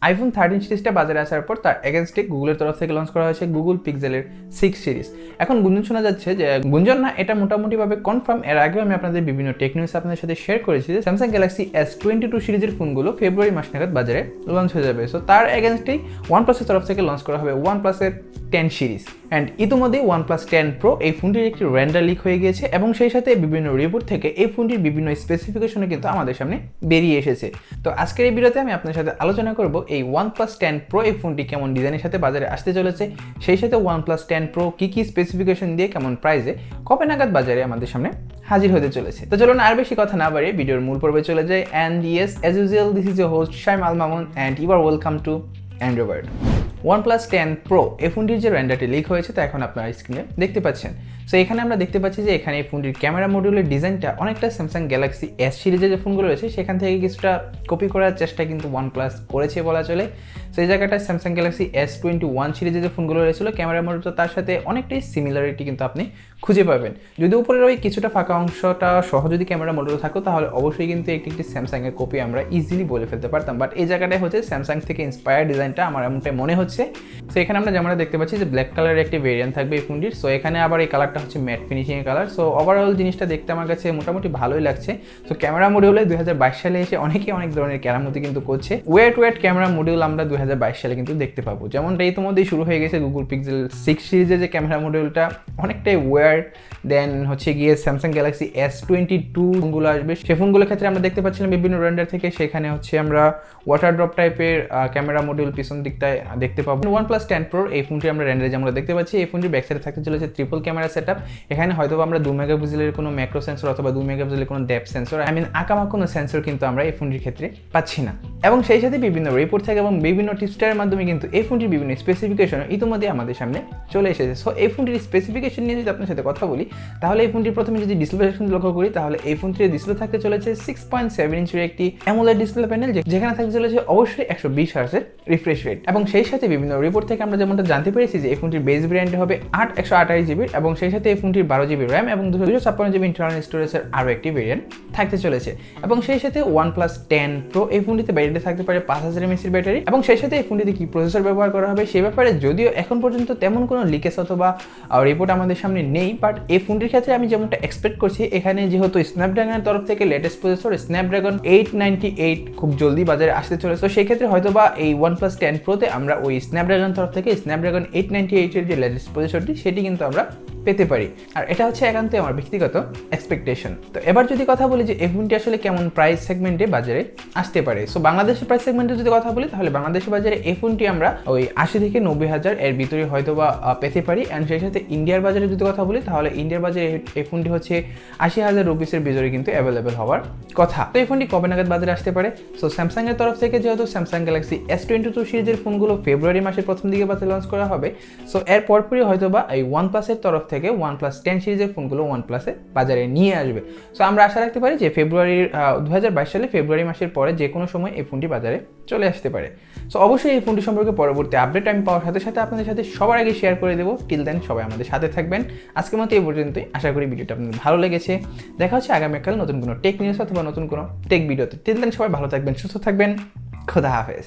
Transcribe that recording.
IPhone 13 সিরিজটা বাজারে আসার পর তার এগেনস্টে গুগলের তরফ থেকে লঞ্চ করা হয়েছে গুগল পিক্সেলের 6 সিরিজ। এখন গুঞ্জন শোনা যাচ্ছে যে, গুঞ্জন না, এটা মোটামুটিভাবে কনফার্ম। এর আগেও আমি আপনাদের বিভিন্ন টেক নিউজ আপনাদের সাথে শেয়ার করেছি যে স্যামসাং গ্যালাক্সি S22 সিরিজের ফোনগুলো ফেব্রুয়ারি মাস নাগাদ বাজারে লঞ্চ হয়ে যাবে। সো তার এগেনস্টেই ওয়ানপ্লাসের তরফ থেকে লঞ্চ করা হবে ওয়ানপ্লাসের 10 সিরিজ। অ্যান্ড ইতিমধ্যেই OnePlus 10 Pro এই ফোনটির একটি রেন্ডার লিক হয়ে গিয়েছে এবং সেই সাথে বিভিন্ন রিপোর্ট থেকে এই ফোনটির বিভিন্ন স্পেসিফিকেশনে কিন্তু আমাদের সামনে বেরিয়ে এসেছে। তো আজকের এই ভিডিওতে আমি আপনার সাথে আলোচনা করব এই OnePlus 10 Pro এই ফোনটি কেমন ডিজাইনের সাথে বাজারে আসতে চলেছে, সেই সাথে OnePlus 10 Pro কি স্পেসিফিকেশন দিয়ে কেমন প্রাইসে কবে নাগাদ বাজারে আমাদের সামনে হাজির হতে চলেছে। তো চলুন আর বেশি কথা না বাড়িয়ে ভিডিওর মূল পর্বে চলে যায়। And yes, as usual, this is your host Shaim Al Mamun and you are welcome to Andro। OnePlus 10 Pro এই ফোনটির যে রেন্ডারটি লিক হয়েছে তা এখন আপনারা স্ক্রিনে দেখতে পাচ্ছেন। সো এখানে আমরা দেখতে পাচ্ছি যে এখানে এই ফোনটির ক্যামেরা মডিউলের ডিজাইনটা অনেকটা স্যামসাং গ্যালাক্সি S সিরিজের যে ফোনগুলো রয়েছে সেখান থেকে কিছুটা কপি করার চেষ্টা কিন্তু OnePlus করেছে বলা চলে। সো এই জায়গাটায় স্যামসাং গ্যালাক্সি S21 সিরিজের যে ফোনগুলো রয়েছিল ক্যামেরা মডিউলটা তার সাথে অনেকটাই সিমিলারিটি কিন্তু আপনি খুঁজে পাবেন। যদি উপরের ওই কিছুটা ফাঁকা অংশটা সহ যদি ক্যামেরা মডিউল থাকতো তাহলে অবশ্যই কিন্তু একটি স্যামসাংয়ের কপি আমরা ইজিলি বলে ফেলতে পারতাম। বাট এই জায়গাটায় হচ্ছে স্যামসাং থেকে ইন্সপায়ার ডিজাইনটা আমার এমনটাই মনে হচ্ছে। সো এখানে আমরা যেমন দেখতে পাচ্ছি যে ব্ল্যাক কালারের একটি ভেরিয়েন্ট থাকবে এই ফোনটির। সো এখানে আবার এই কালারটা হচ্ছে mat finishing colour. So overall জিনিসটা দেখতে আমার কাছে মোটামুটি ভালোই লাগছে। সো ক্যামেরা মডিউলে 2022 সালে এসে অনেকেই অনেক ধরনের কেরামতি কিন্তু করছে। ওয়েট ক্যামেরা মডিউল আমরা 2022 সালে কিন্তু দেখতে পাবো। যেমনটা ইতিমধ্যেই শুরু হয়ে গেছে গুগল পিক্সেল 6 সিরিজের যে ক্যামেরা মডিউলটা অনেকটাই ওয়ার্ড। দেন হচ্ছে গিয়ে স্যামসাং গ্যালাক্সি S22 ফোনগুলো আসবে, সে ফোনগুলোর ক্ষেত্রে আমরা দেখতে পাচ্ছিলাম বিভিন্ন রেন্ডার থেকে সেখানে হচ্ছে আমরা ওয়াটার ড্রপ টাইপের ক্যামেরা মডিউল পিছন দিকটায় দেখতে পাবো। OnePlus 10 Pro এই ফোনটি আমরা রেন্ডারে যেমন দেখতে পাচ্ছি এই ফোনটির ব্যাক সাইডে থাকতে চলেছে ট্রিপল ক্যামেরা সেটআপ। এখানে হয়তো আমরা 2 মেগাপিক্সেলের কোনো ম্যাক্রো সেন্সর অথবা 2 মেগাপিক্সেলের কোনো ডেপথ সেন্সর, আঁকামা কোনো সেন্সর কিন্তু আমরা এই ফোনটির ক্ষেত্রে পাচ্ছি না। এবং সেই সাথে বিভিন্ন রিপোর্ট থেকে এবং বিভিন্ন টিপস্টারের মাধ্যমে কিন্তু এই ফোনটির বিভিন্ন স্পেসিফিকেশন ইতিমধ্যে আমাদের সামনে চলে এসেছে। সো এই ফোনটির স্পেসিফিকেশন নিয়ে যদি আপনার সাথে কথা বলি তাহলে এই ফোনটির প্রথমে যদি ডিসপ্লে সেকশন লক্ষ্য করি তাহলে এই ফোনটির ডিসপ্লে থাকতে চলেছে 6.7 ইঞ্চির একটি অ্যামোলেড ডিসপ্লে প্যানেল, যেখানে থাকতে চলেছে অবশ্যই 120 হার্টজের রিফ্রেশ রেট। এবং সেই সাথে বিভিন্ন রিপোর্ট থেকে আমরা যেমনটা জানতে পেরেছি যে এই ফোনটির বেস ভেরিয়েন্ট হবে 128 জিবি এবং সেই সাথে এই ফোনটির 12 জিবি র্যাম এবং 256 জিবি ইন্টারনাল স্টোরেজের আরও একটি ভেরিয়েন্ট থাকতে চলেছে। এবং সেই সাথে OnePlus 10 Pro এই ফোনটিতে ব্যাটারি থাকতে পারে 5000 mAh ব্যাটারি। এবং সেই সাথে এই ফোনটিতে কি প্রসেসর ব্যবহার করা হবে সে ব্যাপারে যদিও এখন পর্যন্ত তেমন কোনো লিকেজ অথবা রিপোর্ট আমাদের সামনে নেই, বাট এই ফোনটির ক্ষেত্রে আমি যেমনটা এক্সপেক্ট করছি এখানে যেহেতু স্ন্যাপড্রাগনের তরফ থেকে লেটেস্ট প্রসেসর স্ন্যাপড্রাগন 898 খুব জলদি বাজারে আসতে চলেছে। তো সেই ক্ষেত্রে হয়তো বা এই OnePlus 10 Proতে আমরা ওই স্ন্যাপড্রাগন তরফ থেকে স্ন্যাপড্রাগন 898 এর যে লেটেস্ট প্রসেসরটি সেটি কিন্তু আমরা পেতে পারি। আর এটা হচ্ছে একান্তই আমার ব্যক্তিগত এক্সপেকটেশন। তো এবার যদি কথা বলি যে এই ফোনটি আসলে কেমন প্রাইস সেগমেন্টে বাজারে আসতে পারে, সো বাংলাদেশের প্রাইস সেগমেন্টে যদি কথা বলি তাহলে বাংলাদেশের বাজারে এই ফোনটি আমরা ওই 80 থেকে 90 হাজার এর ভিতরে হয়তো বা পেতে পারি। অ্যান্ড সেই সাথে ইন্ডিয়ার বাজারে যদি কথা বলি তাহলে ইন্ডিয়ার বাজারে এই ফোনটি হচ্ছে 80,000 রুপিসের ভিতরে কিন্তু অ্যাভেলেবেল হওয়ার কথা। তো এই ফোনটি কবে নাগাদ বাজারে আসতে পারে? সো স্যামসাং এর তরফ থেকে যেহেতু স্যামসাং গ্যালাক্সি S22 সিরিজের ফোনগুলো ফেব্রুয়ারি মাসের প্রথম দিকে বাজারে লঞ্চ করা হবে, সো এর পরপরই হয়তো বা এই OnePlus এর তরফ থেকে OnePlus 10 সিরিজের ফোনগুলো OnePlus-এ বাজারে নিয়ে আসবে। সো আমরা আশা রাখতে পারি যে 2022 সালে ফেব্রুয়ারি মাসের পরে যে কোনো সময় এই ফোনটি বাজারে চলে আসতে পারে। সো অবশ্যই এই ফোনটি সম্পর্কে পরবর্তী আপডেট আমি পাওয়ার সাথে সাথে আপনাদের সাথে সবার আগে শেয়ার করে দেবো। টিল দেন সবাই আমাদের সাথে থাকবেন। আজকের মতো এই পর্যন্তই। আশা করি ভিডিওটা আপনাদের ভালো লেগেছে। দেখা হচ্ছে আগামীকাল নতুন কোনো টেক নিউজ অথবা নতুন কোনো টেক ভিডিওতে। টিল দেন সবাই ভালো থাকবেন, সুস্থ থাকবেন। খোদা হাফেজ।